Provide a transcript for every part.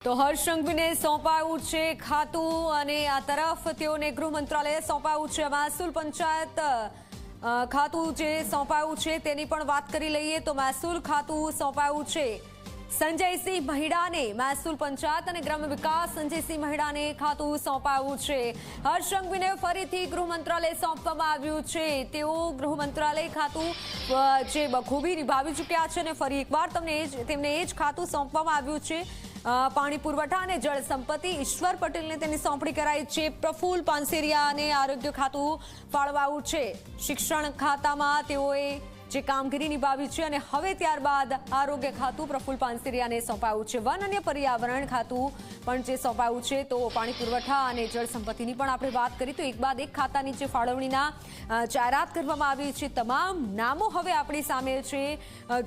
તો હર્ષ સંઘવીને સોંપાયું છે ખાતું અને આ તરફ તેઓને ગૃહ મંત્રાલયે સોંપાયું છે મહેસૂલ પંચાયત ખાતું જે સોંપાયું છે તેની પણ વાત કરી લઈએ તો મહેસૂલ ખાતું સોંપાયું છે સંજયસિંહ મહિડાને મહેસૂલ પંચાયત અને ગ્રામ્ય વિકાસ સંજયસિંહ મહિડાને ખાતું સોંપાયું છે હર્ષ સંઘવીને ફરીથી ગૃહ મંત્રાલય સોંપવામાં આવ્યું છે તેઓ ગૃહ મંત્રાલય ખાતું જે બખૂબી નિભાવી ચૂક્યા છે અને ફરી એકવાર તેમને એ જ ખાતું સોંપવામાં આવ્યું છે પાણી પુરવઠા અને જળ સંપત્તિ ઈશ્વર પટેલને તેની સોંપણી કરાઈ છે પ્રફુલ્લ પાનસેરિયાને આરોગ્ય ખાતું ફાળવાયું છે શિક્ષણ ખાતામાં તેઓએ જે કામગીરી નિભાવી છે અને હવે ત્યારબાદ આરોગ્ય ખાતું પ્રફુલ્લ પાનસેરિયાને સોંપાયું છે વન અને પર્યાવરણ ખાતું પણ જે સોંપાયું છે તો પાણી પુરવઠા અને જળ સંપત્તિની પણ આપણે વાત કરી તો એક બાદ એક ખાતાની જે ફાળવણીના જાહેરાત કરવામાં આવી છે તમામ નામો હવે આપણી સામે છે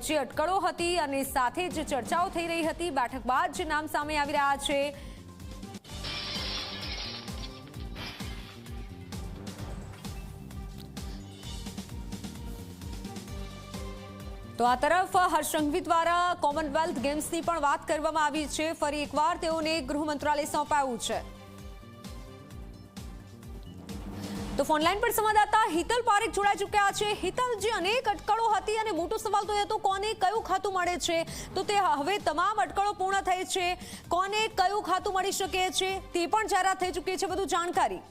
જે અટકળો હતી અને સાથે જે ચર્ચાઓ થઈ રહી હતી બેઠક બાદ જે નામ સામે આવી રહ્યા છે તો આ તરફ હર્ષ સંઘવી દ્વારા કોમનવેલ્થ ગેમ્સની પણ વાત કરવામાં આવી છે ફરી એકવાર તેઓને ગૃહ મંત્રાલય સોંપાયું છે તો ફોનલાઈન પર સંવાદદાતા હિતલ પારેખ જોડાઈ ચૂક્યા છે હિતલ જે અનેક અટકળો હતી અને મોટો સવાલ તો એ હતો કોને કયું ખાતું મળે છે તો તે હવે તમામ અટકળો પૂર્ણ થઈ છે કોને કયું ખાતું મળી શકે છે તે પણ જાહેરાત થઈ ચૂકી છે બધું જાણકારી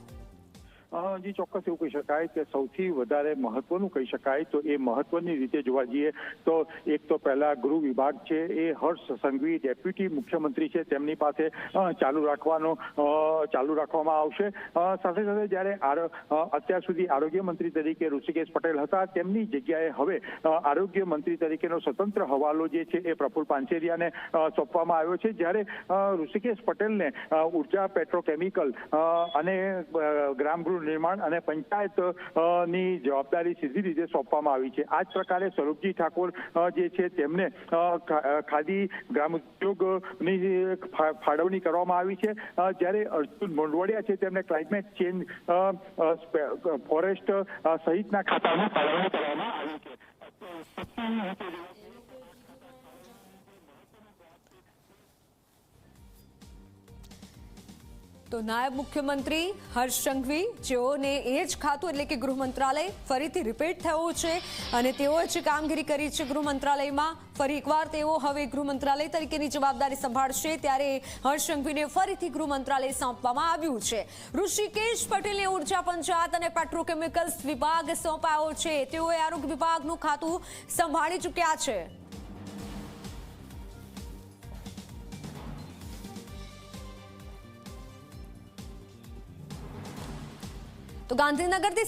જી ચોક્કસ એવું કહી શકાય કે સૌથી વધારે મહત્વનું કહી શકાય તો એ મહત્વની રીતે જોવા જઈએ તો એક તો પહેલા ગૃહ વિભાગ છે એ હર્ષ સંઘવી ડેપ્યુટી મુખ્યમંત્રી છે તેમની પાસે ચાલુ રાખવામાં આવશે સાથે સાથે જ્યારે અત્યાર સુધી આરોગ્ય મંત્રી તરીકે ઋષિકેશ પટેલ હતા તેમની જગ્યાએ હવે આરોગ્ય મંત્રી તરીકેનો સ્વતંત્ર હવાલો જે છે એ પ્રફુલ્લ પાનસેરિયાને સોંપવામાં આવ્યો છે જ્યારે ઋષિકેશ પટેલને ઉર્જા પેટ્રોકેમિકલ અને ગ્રામગૃહ નિર્માણ અને પંચાયત ની જવાબદારી સીધી રીતે સોંપવામાં આવી છે આ જ પ્રકારે સ્વરૂપજી ઠાકોર જે છે તેમને ખાદી ગ્રામ ઉદ્યોગની ફાળવણી કરવામાં આવી છે જ્યારે અર્જુન મોંડવાડિયા છે તેમને ક્લાઇમેટ ચેન્જ ફોરેસ્ટ સહિતના ખાતામાં ફાળવણી કરવામાં આવી છે તો નાયબ મુખ્યમંત્રી હર્ષ સંઘવી જેઓને એ જ ખાતું એટલે કે ગૃહ મંત્રાલય ફરીથી રિપીટ થયું છે અને તેઓએ જે કામગીરી કરી છે ગૃહ મંત્રાલયમાં ફરી એકવાર તેઓ હવે ગૃહ મંત્રાલય તરીકેની જવાબદારી સંભાળશે ત્યારે હર્ષ સંઘવીને ફરીથી ગૃહ મંત્રાલય સોંપવામાં આવ્યું છે ઋષિકેશ પટેલને ઉર્જા પંચાયત અને પેટ્રોકેમિકલ્સ વિભાગ સોંપાયો છે તેઓએ આરોગ્ય વિભાગનું ખાતું સંભાળી ચૂક્યા છે તો ગાંધીનગરથી